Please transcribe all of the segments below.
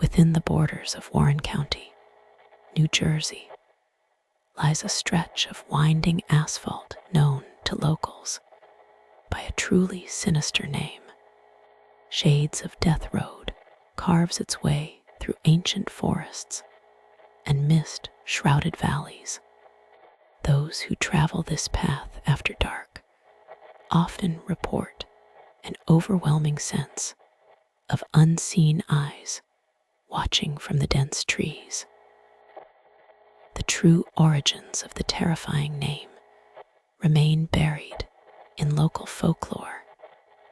Within the borders of Warren County, New Jersey, lies a stretch of winding asphalt known to locals by a truly sinister name. Shades of Death Road carves its way through ancient forests and mist-shrouded valleys. Those who travel this path after dark often report an overwhelming sense of unseen eyes watching from the dense trees. The true origins of the terrifying name remain buried in local folklore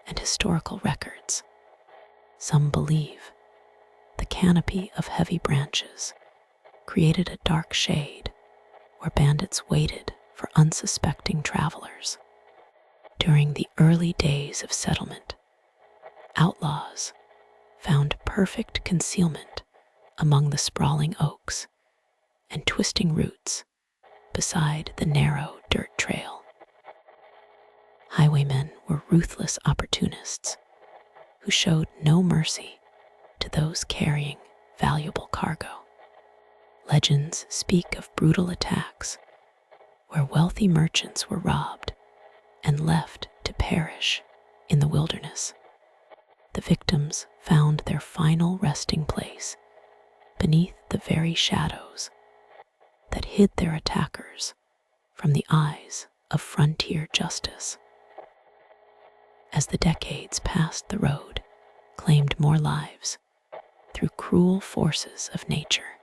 and historical records. Some believe the canopy of heavy branches created a dark shade where bandits waited for unsuspecting travelers. During the early days of settlement, outlaws found perfect concealment among the sprawling oaks and twisting roots beside the narrow dirt trail. Highwaymen were ruthless opportunists who showed no mercy to those carrying valuable cargo. Legends speak of brutal attacks where wealthy merchants were robbed and left to perish in the wilderness. The victims found their final resting place beneath the very shadows that hid their attackers from the eyes of frontier justice. As the decades passed, the road claimed more lives through cruel forces of nature.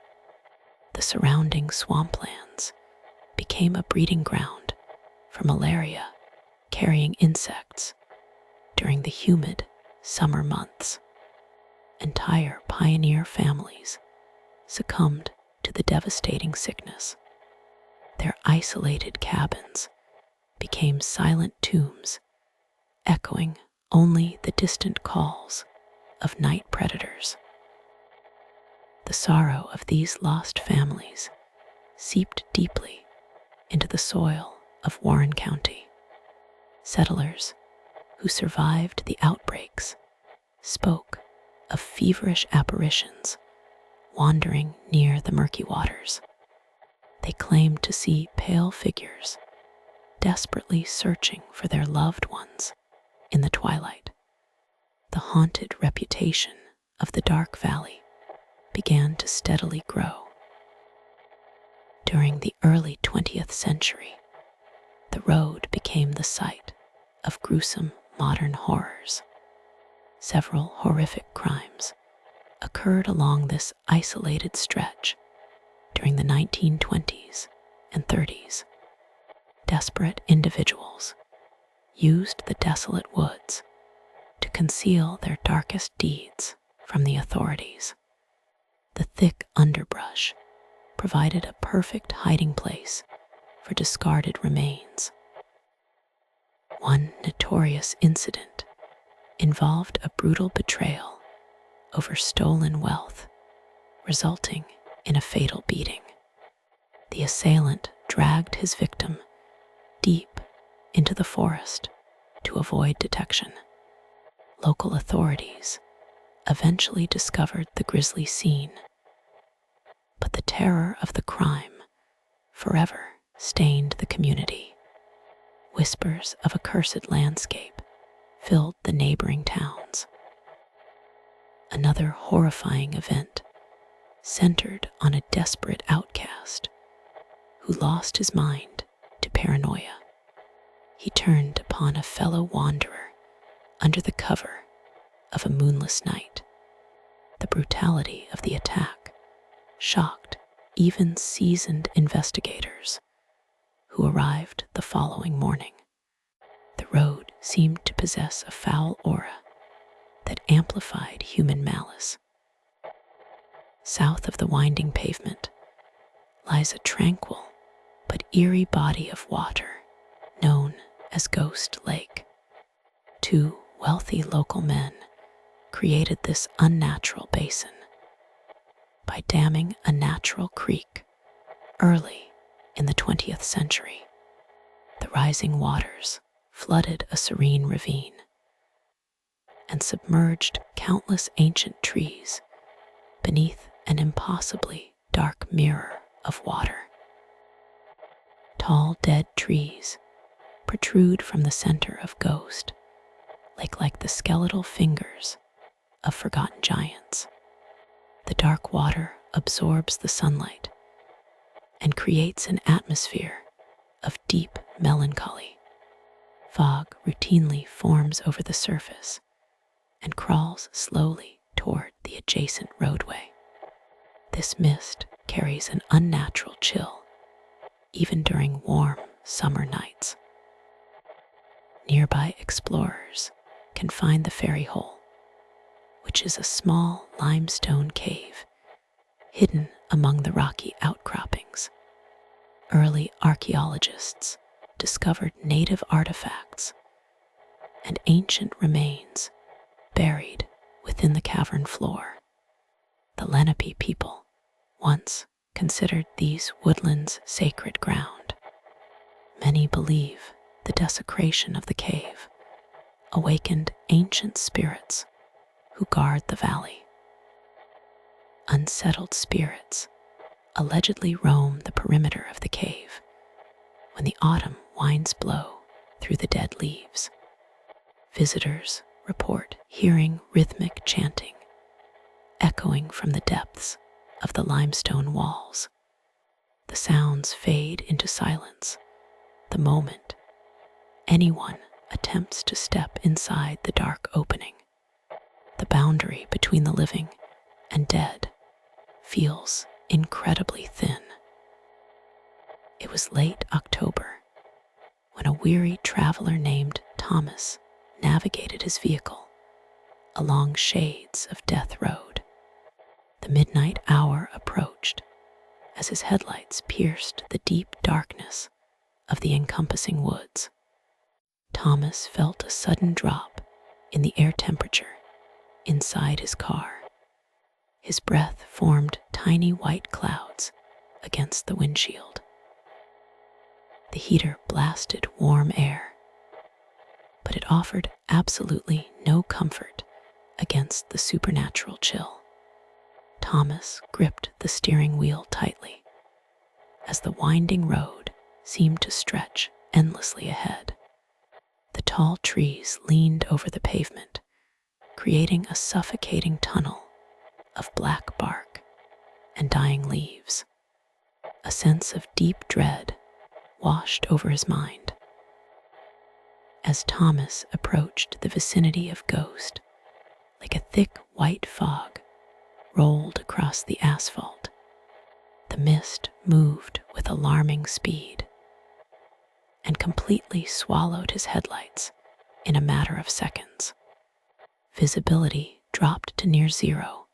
The surrounding swamplands became a breeding ground for malaria-carrying insects during the humid summer months. Entire pioneer families succumbed to the devastating sickness. Their isolated cabins became silent tombs, echoing only the distant calls of night predators. The sorrow of these lost families seeped deeply into the soil of Warren County. Settlers who survived the outbreaks spoke of feverish apparitions wandering near the murky waters. They claimed to see pale figures desperately searching for their loved ones in the twilight. The haunted reputation of the Dark Valley began to steadily grow. During the early 20th century, the road became the site of gruesome modern horrors. Several horrific crimes occurred along this isolated stretch during the 1920s and 30s. Desperate individuals used the desolate woods to conceal their darkest deeds from the authorities. The thick underbrush provided a perfect hiding place for discarded remains. One notorious incident involved a brutal betrayal over stolen wealth, resulting in a fatal beating. The assailant dragged his victim deep into the forest to avoid detection. Local authorities eventually discovered the grisly scene, but the terror of the crime forever stained the community. Whispers of a cursed landscape filled the neighboring towns. Another horrifying event centered on a desperate outcast who lost his mind to paranoia. He turned upon a fellow wanderer under the cover of a moonless night. The brutality of the attack shocked even seasoned investigators who arrived the following morning. The road seemed to possess a foul aura that amplified human malice. South of the winding pavement lies a tranquil but eerie body of water known as Ghost Lake. Two wealthy local men created this unnatural basin by damming a natural creek early in the 20th century. The rising waters flooded a serene ravine and submerged countless ancient trees beneath an impossibly dark mirror of water. Tall dead trees protrude from the center of Ghost, like the skeletal fingers of forgotten giants. The dark water absorbs the sunlight and creates an atmosphere of deep melancholy. Fog routinely forms over the surface and crawls slowly toward the adjacent roadway. This mist carries an unnatural chill, even during warm summer nights. Nearby explorers can find the Fairy Hole, which is a small limestone cave hidden among the rocky outcroppings. Early archaeologists discovered native artifacts and ancient remains buried within the cavern floor. The Lenape people once considered these woodlands sacred ground. Many believe the desecration of the cave awakened ancient spirits who guard the valley. Unsettled spirits allegedly roam the perimeter of the cave when the autumn winds blow through the dead leaves. Visitors report hearing rhythmic chanting echoing from the depths of the limestone walls. The sounds fade into silence the moment anyone attempts to step inside the dark opening. The boundary between the living and dead feels incredibly thin. It was late October when a weary traveler named Thomas navigated his vehicle along shades of Death Road. The midnight hour approached as his headlights pierced the deep darkness of the encompassing woods. Thomas felt a sudden drop in the air temperature inside his car. His breath formed tiny white clouds against the windshield. The heater blasted warm air, but it offered absolutely no comfort against the supernatural chill. Thomas gripped the steering wheel tightly as the winding road seemed to stretch endlessly ahead. The tall trees leaned over the pavement, creating a suffocating tunnel of black bark and dying leaves. A sense of deep dread washed over his mind. As Thomas approached the vicinity of Ghost, like a thick white fog rolled across the asphalt. The mist moved with alarming speed and completely swallowed his headlights in a matter of seconds. Visibility dropped to near zero,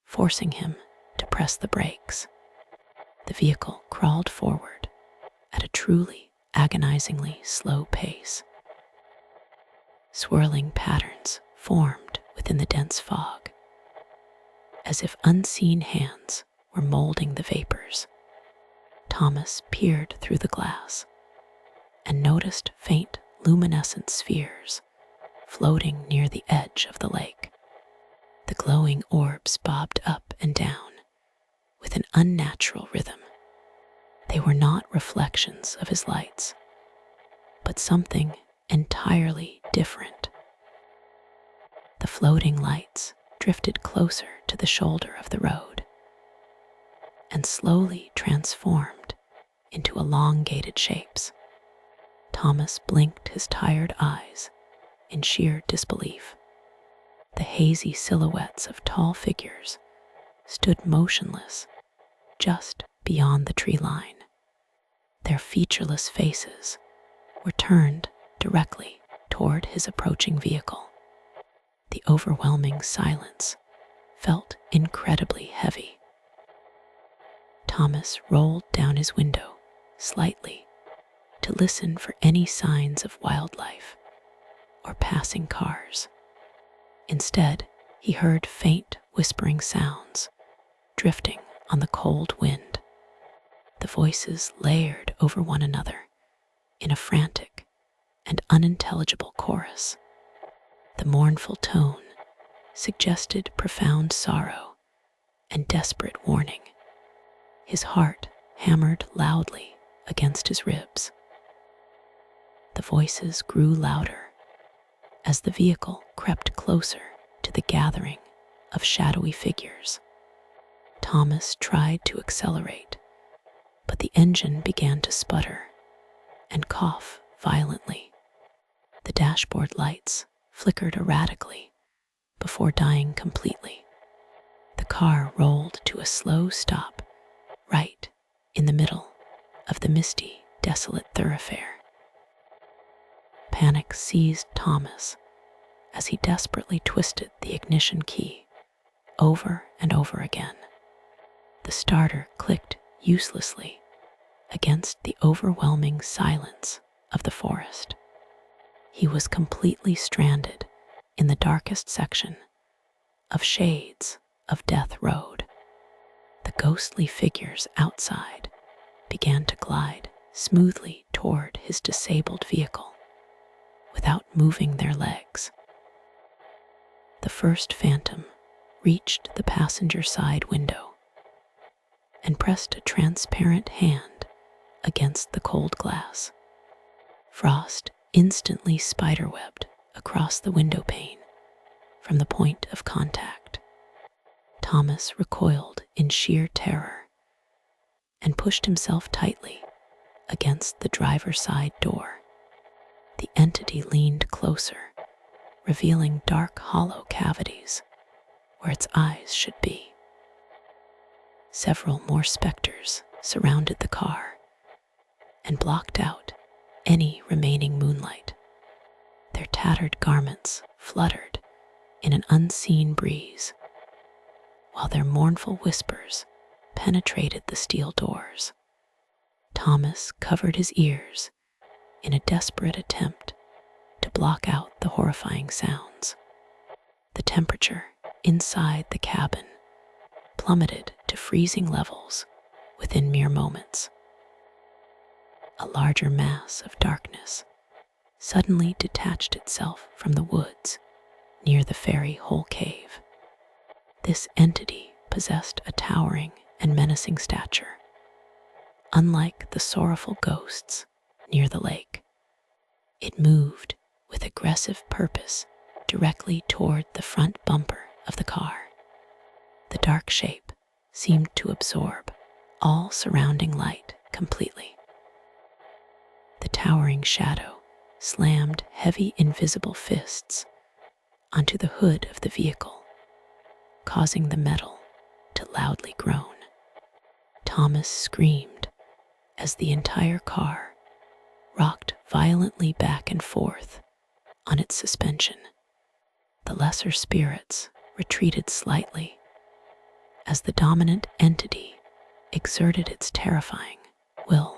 forcing him to press the brakes. The vehicle crawled forward at a truly agonizingly slow pace. Swirling patterns formed within the dense fog, as if unseen hands were molding the vapors. Thomas peered through the glass and noticed faint luminescent spheres floating near the edge of the lake. The glowing orbs bobbed up and down with an unnatural rhythm. They were not reflections of his lights, but something entirely different. The floating lights drifted closer to the shoulder of the road and slowly transformed into elongated shapes. Thomas blinked his tired eyes in sheer disbelief. The hazy silhouettes of tall figures stood motionless just beyond the tree line. Their featureless faces were turned directly toward his approaching vehicle. The overwhelming silence felt incredibly heavy. Thomas rolled down his window slightly to listen for any signs of wildlife or passing cars. Instead, he heard faint whispering sounds drifting on the cold wind. The voices layered over one another in a frantic and unintelligible chorus. The mournful tone suggested profound sorrow and desperate warning. His heart hammered loudly against his ribs. The voices grew louder as the vehicle crept closer to the gathering of shadowy figures. Thomas tried to accelerate, but the engine began to sputter and cough violently. The dashboard lights flickered erratically before dying completely. The car rolled to a slow stop right in the middle of the misty, desolate thoroughfare. Panic seized Thomas as he desperately twisted the ignition key over and over again. The starter clicked uselessly against the overwhelming silence of the forest. He was completely stranded in the darkest section of Shades of Death Road. The ghostly figures outside began to glide smoothly toward his disabled vehicle without moving their legs. The first phantom reached the passenger side window and pressed a transparent hand against the cold glass. Frost instantly spiderwebbed across the window pane from the point of contact. Thomas recoiled in sheer terror and pushed himself tightly against the driver's side door. The entity leaned closer, revealing dark, hollow cavities where its eyes should be. Several more specters surrounded the car and blocked out any remaining moonlight. Their tattered garments fluttered in an unseen breeze, while their mournful whispers penetrated the steel doors. Thomas covered his ears in a desperate attempt to block out the horrifying sounds. The temperature inside the cabin plummeted to freezing levels within mere moments. A larger mass of darkness suddenly detached itself from the woods near the fairy hole cave. This entity possessed a towering and menacing stature, unlike the sorrowful ghosts near the lake. It moved with aggressive purpose directly toward the front bumper of the car. The dark shape seemed to absorb all surrounding light completely. The towering shadow slammed heavy invisible fists onto the hood of the vehicle, causing the metal to loudly groan. Thomas screamed as the entire car rocked violently back and forth on its suspension. The lesser spirits retreated slightly as the dominant entity exerted its terrifying will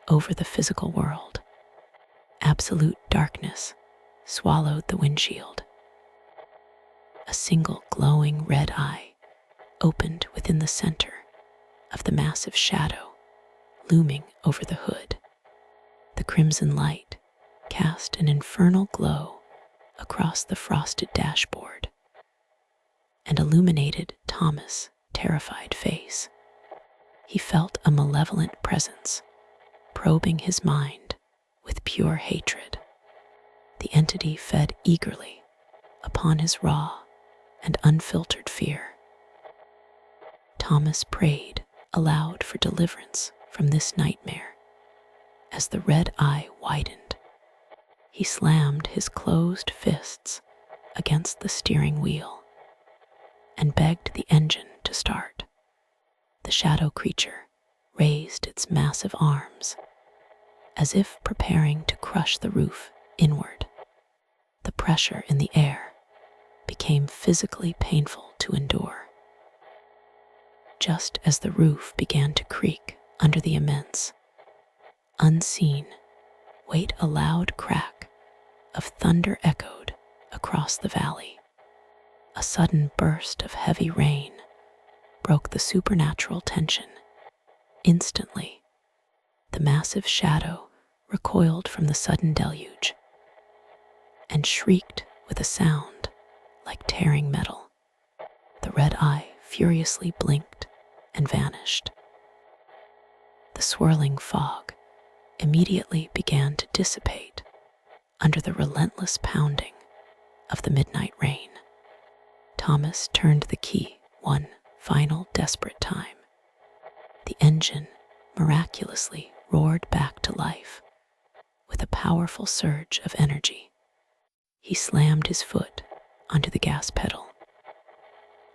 over the physical world. Absolute darkness swallowed the windshield. A single glowing red eye opened within the center of the massive shadow looming over the hood. The crimson light cast an infernal glow across the frosted dashboard and illuminated Thomas' terrified face. He felt a malevolent presence probing his mind with pure hatred. The entity fed eagerly upon his raw and unfiltered fear. Thomas prayed aloud for deliverance from this nightmare. As the red eye widened, he slammed his closed fists against the steering wheel and begged the engine to start. The shadow creature raised its massive arms as if preparing to crush the roof inward. The pressure in the air became physically painful to endure. Just as the roof began to creak under the immense, unseen weight, a loud crack of thunder echoed across the valley. A sudden burst of heavy rain broke the supernatural tension. Instantly, the massive shadow recoiled from the sudden deluge and shrieked with a sound like tearing metal. The red eye furiously blinked and vanished. The swirling fog immediately began to dissipate under the relentless pounding of the midnight rain. Thomas turned the key one final desperate time. The engine miraculously roared back to life with a powerful surge of energy. He slammed his foot onto the gas pedal,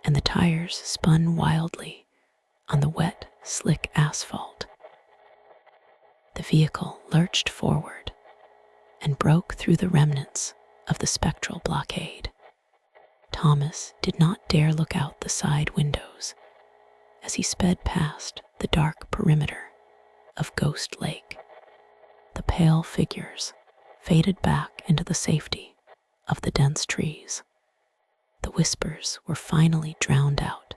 and the tires spun wildly on the wet, slick asphalt. The vehicle lurched forward and broke through the remnants of the spectral blockade. Thomas did not dare look out the side windows as he sped past the dark perimeter of Ghost Lake. The pale figures faded back into the safety of the dense trees. The whispers were finally drowned out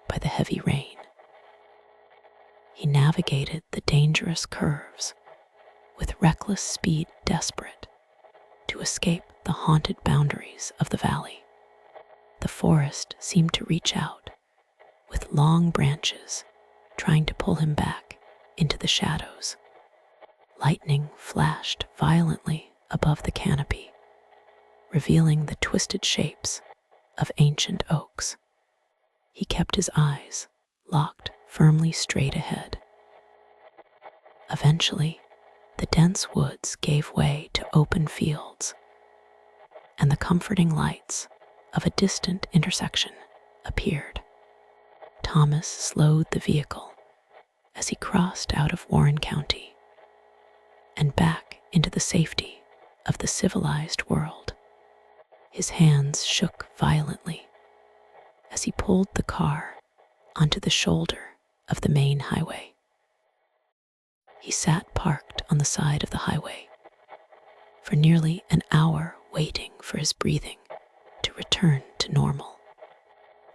by the heavy rain. He navigated the dangerous curves with reckless speed, desperate to escape the haunted boundaries of the valley. The forest seemed to reach out with long branches, trying to pull him back into the shadows. Lightning flashed violently above the canopy, revealing the twisted shapes of ancient oaks. He kept his eyes locked firmly straight ahead. Eventually, the dense woods gave way to open fields, and the comforting lights of a distant intersection appeared. Thomas slowed the vehicle as he crossed out of Warren County and back into the safety of the civilized world. His hands shook violently as he pulled the car onto the shoulder of the main highway. He sat parked on the side of the highway for nearly an hour, waiting for his breathing to return to normal.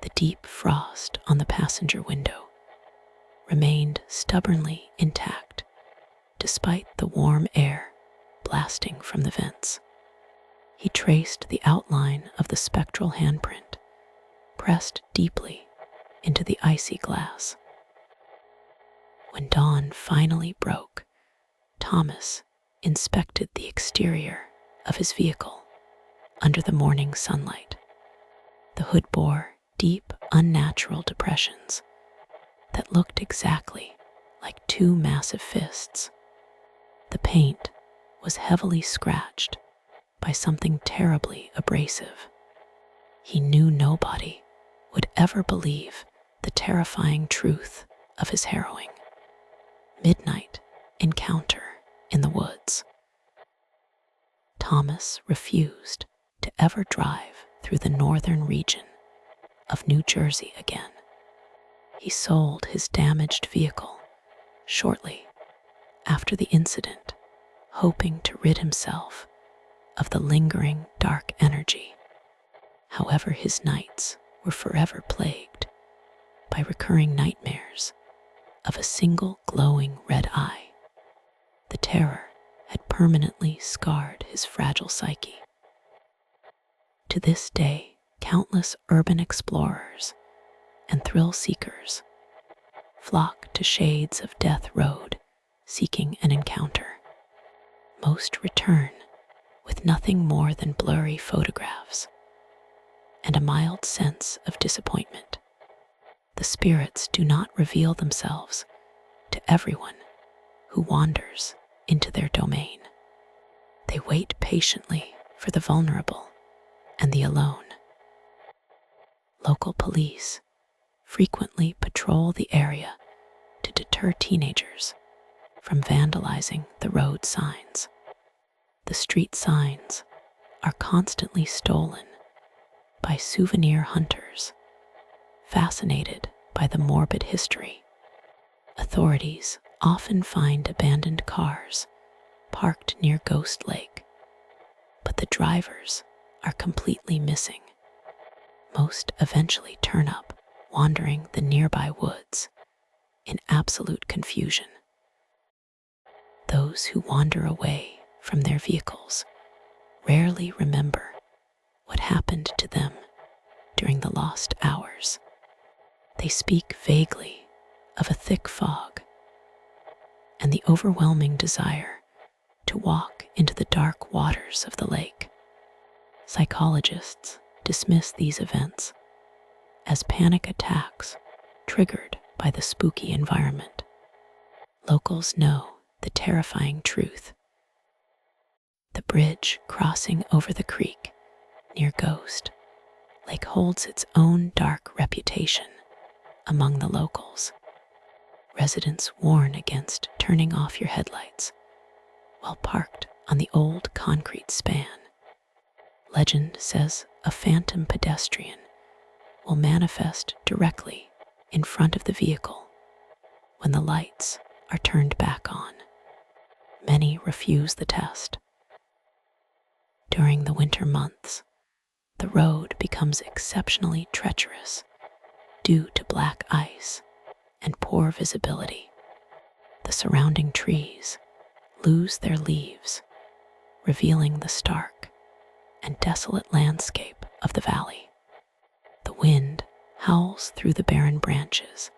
The deep frost on the passenger window remained stubbornly intact despite the warm air blasting from the vents. He traced the outline of the spectral handprint, pressed deeply into the icy glass. When dawn finally broke, Thomas inspected the exterior of his vehicle under the morning sunlight. The hood bore deep, unnatural depressions that looked exactly like two massive fists. The paint was heavily scratched by something terribly abrasive. He knew nobody would ever believe the terrifying truth of his harrowing midnight encounter in the woods. Thomas refused to ever drive through the northern region of New Jersey again. He sold his damaged vehicle shortly after the incident, hoping to rid himself of the lingering dark energy. However, his nights were forever plagued by recurring nightmares of a single glowing red eye. The terror had permanently scarred his fragile psyche. To this day, countless urban explorers and thrill seekers flock to shades of Death Road seeking an encounter. Most return with nothing more than blurry photographs and a mild sense of disappointment. The spirits do not reveal themselves to everyone who wanders into their domain. They wait patiently for the vulnerable and the alone. Local police frequently patrol the area to deter teenagers from vandalizing the road signs. The street signs are constantly stolen by souvenir hunters fascinated by the morbid history. Authorities often find abandoned cars parked near Ghost Lake, but the drivers are completely missing. Most eventually turn up wandering the nearby woods in absolute confusion. Those who wander away from their vehicles rarely remember what happened to them during the lost hours. They speak vaguely of a thick fog and the overwhelming desire to walk into the dark waters of the lake. Psychologists dismiss these events as panic attacks triggered by the spooky environment. Locals know the terrifying truth. The bridge crossing over the creek near Ghost Lake holds its own dark reputation among the locals. Residents warn against turning off your headlights while parked on the old concrete span. Legend says a phantom pedestrian will manifest directly in front of the vehicle when the lights are turned back on. Many refuse the test. During the winter months, the road becomes exceptionally treacherous due to black ice and poor visibility. The surrounding trees lose their leaves, revealing the stark and desolate landscape of the valley. The wind howls through the barren branches,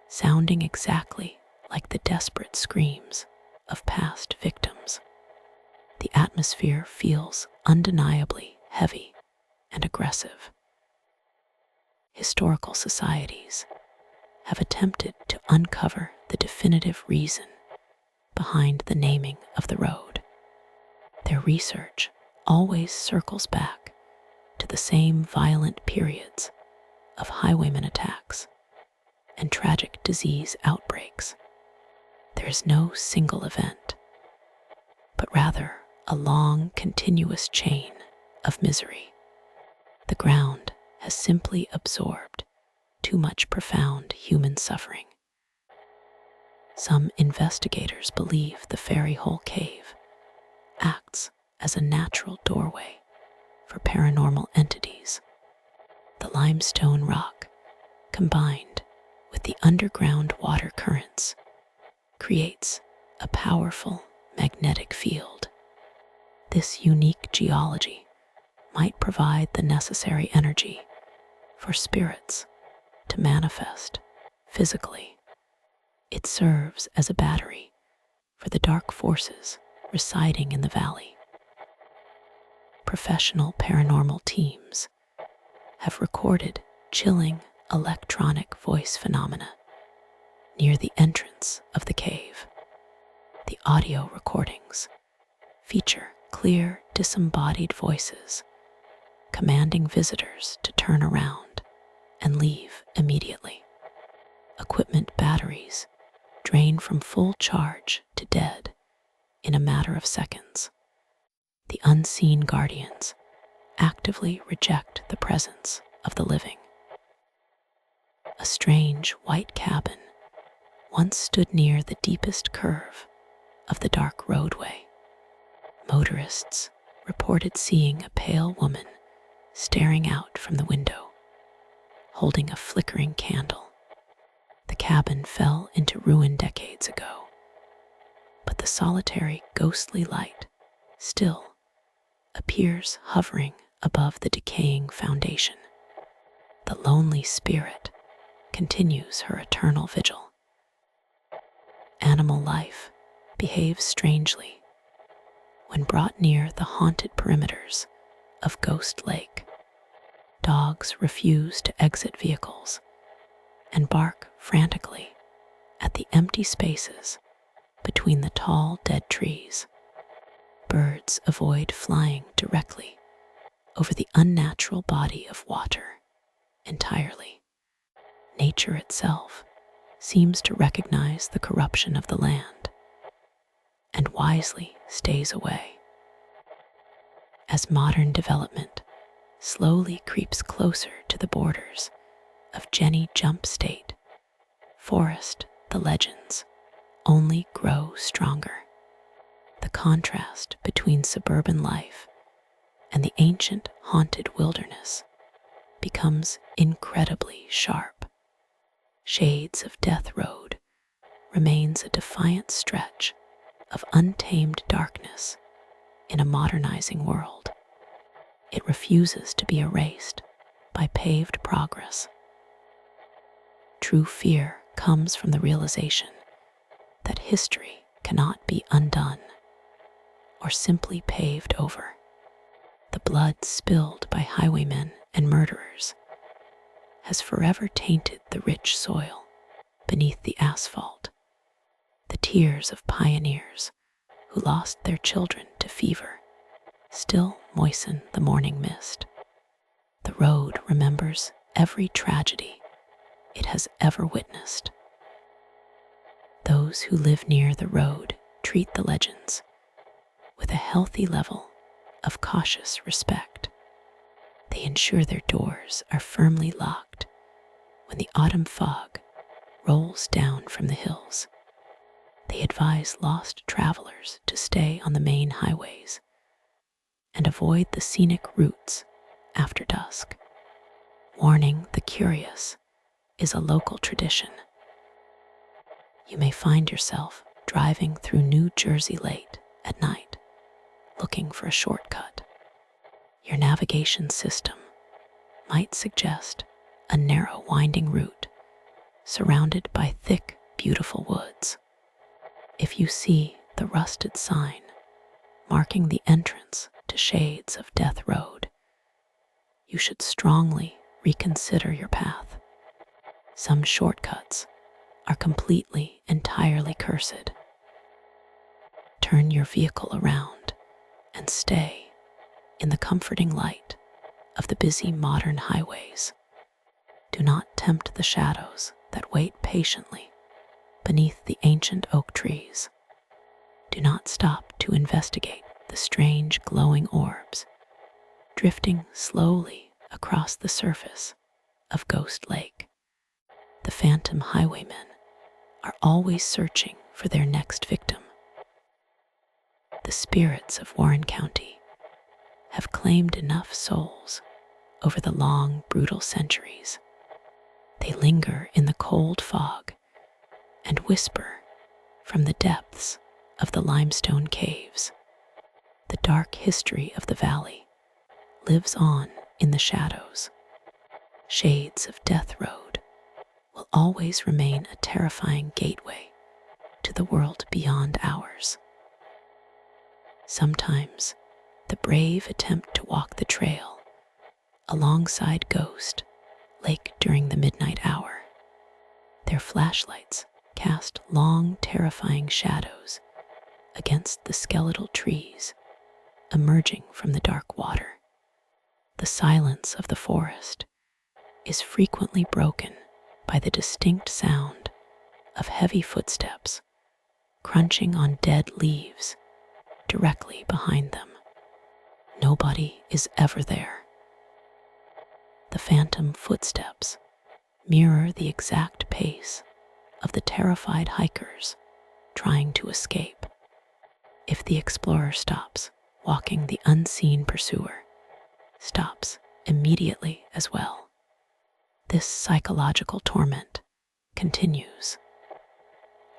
sounding exactly like the desperate screams of past victims. The atmosphere feels undeniably heavy and aggressive. Historical societies have attempted to uncover the definitive reason behind the naming of the road. Their research always circles back to the same violent periods of highwaymen attacks and tragic disease outbreaks. There is no single event, but rather a long, continuous chain of misery. The ground has simply absorbed too much profound human suffering. Some investigators believe the Fairy Hole Cave acts as a natural doorway for paranormal entities. The limestone rock, combined with the underground water currents, creates a powerful magnetic field. This unique geology might provide the necessary energy for spirits to manifest physically. It serves as a battery for the dark forces residing in the valley. Professional paranormal teams have recorded chilling electronic voice phenomena near the entrance of the cave. The audio recordings feature clear, disembodied voices commanding visitors to turn around and leave immediately. Equipment batteries drain from full charge to dead in a matter of seconds. The unseen guardians actively reject the presence of the living. A strange white cabin once stood near the deepest curve of the dark roadway. Motorists reported seeing a pale woman staring out from the window, holding a flickering candle. The cabin fell into ruin decades ago, but the solitary ghostly light still appears hovering above the decaying foundation. The lonely spirit continues her eternal vigil. Animal life behaves strangely when brought near the haunted perimeters of Ghost Lake. Dogs refuse to exit vehicles and bark frantically at the empty spaces between the tall dead trees. Birds avoid flying directly over the unnatural body of water entirely. Nature itself seems to recognize the corruption of the land and wisely stays away. As modern development slowly creeps closer to the borders of Jenny Jump State, forest, the legends only grow stronger. The contrast between suburban life and the ancient haunted wilderness becomes incredibly sharp. Shades of Death Road remains a defiant stretch of untamed darkness in a modernizing world. It refuses to be erased by paved progress. true fear comes from the realization that history cannot be undone or simply paved over. The blood spilled by highwaymen and murderers has forever tainted the rich soil beneath the asphalt. The tears of pioneers who lost their children to fever still moisten the morning mist. The road remembers every tragedy it has ever witnessed. Those who live near the road treat the legends with a healthy level of cautious respect. They ensure their doors are firmly locked when the autumn fog rolls down from the hills. They advise lost travelers to stay on the main highways and avoid the scenic routes after dusk. Warning the curious is a local tradition. You may find yourself driving through New Jersey late at night, looking for a shortcut. Your navigation system might suggest a narrow, winding route surrounded by thick, beautiful woods. If you see the rusted sign marking the entrance to Shades of Death Road, you should strongly reconsider your path. Some shortcuts are entirely cursed. Turn your vehicle around and stay in the comforting light of the busy modern highways. Do not tempt the shadows that wait patiently beneath the ancient oak trees. Do not stop to investigate the strange glowing orbs drifting slowly across the surface of Ghost Lake. The phantom highwaymen are always searching for their next victim. The spirits of Warren County have claimed enough souls over the long, brutal centuries. They linger in the cold fog and whisper from the depths of the limestone caves. The dark history of the valley lives on in the shadows. Shades of Death Road will always remain a terrifying gateway to the world beyond ours. Sometimes the brave attempt to walk the trail alongside Ghost Lake during the midnight hour. Their flashlights cast long, terrifying shadows against the skeletal trees emerging from the dark water. The silence of the forest is frequently broken by the distinct sound of heavy footsteps crunching on dead leaves directly behind them. Nobody is ever there. The phantom footsteps mirror the exact pace of the terrified hikers trying to escape. If the explorer stops walking, the unseen pursuer stops immediately as well. This psychological torment continues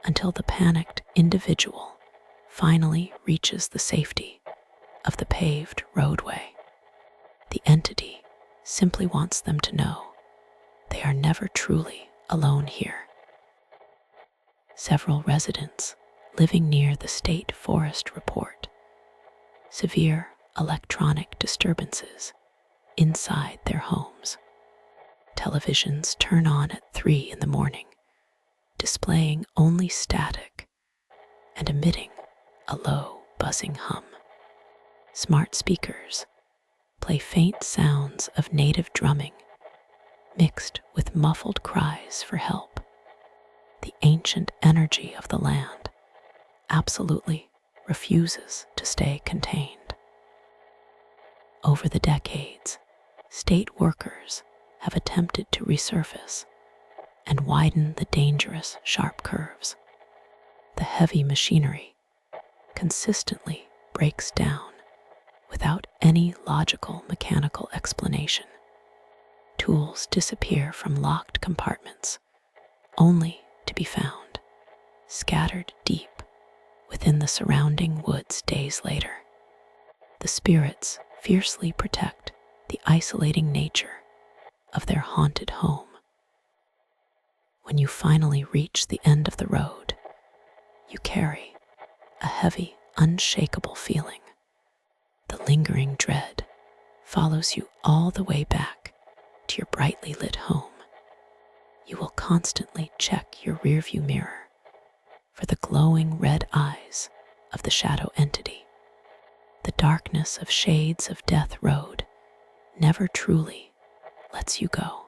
until the panicked individual finally reaches the safety of the paved roadway. The entity simply wants them to know they are never truly alone here. Several residents living near the state forest report severe electronic disturbances inside their homes. Televisions turn on at 3 in the morning, displaying only static and emitting a low, buzzing hum. Smart speakers play faint sounds of native drumming mixed with muffled cries for help. The ancient energy of the land absolutely refuses to stay contained. Over the decades, state workers have attempted to resurface and widen the dangerous sharp curves. The heavy machinery consistently breaks down without any logical mechanical explanation. Tools disappear from locked compartments, only to be found scattered deep within the surrounding woods days later. The spirits fiercely protect the isolating nature of their haunted home. When you finally reach the end of the road, you carry a heavy, unshakable feeling. The lingering dread follows you all the way back to your brightly lit home. You will constantly check your rearview mirror for the glowing red eyes of the shadow entity. The darkness of Shades of Death Road never truly lets you go.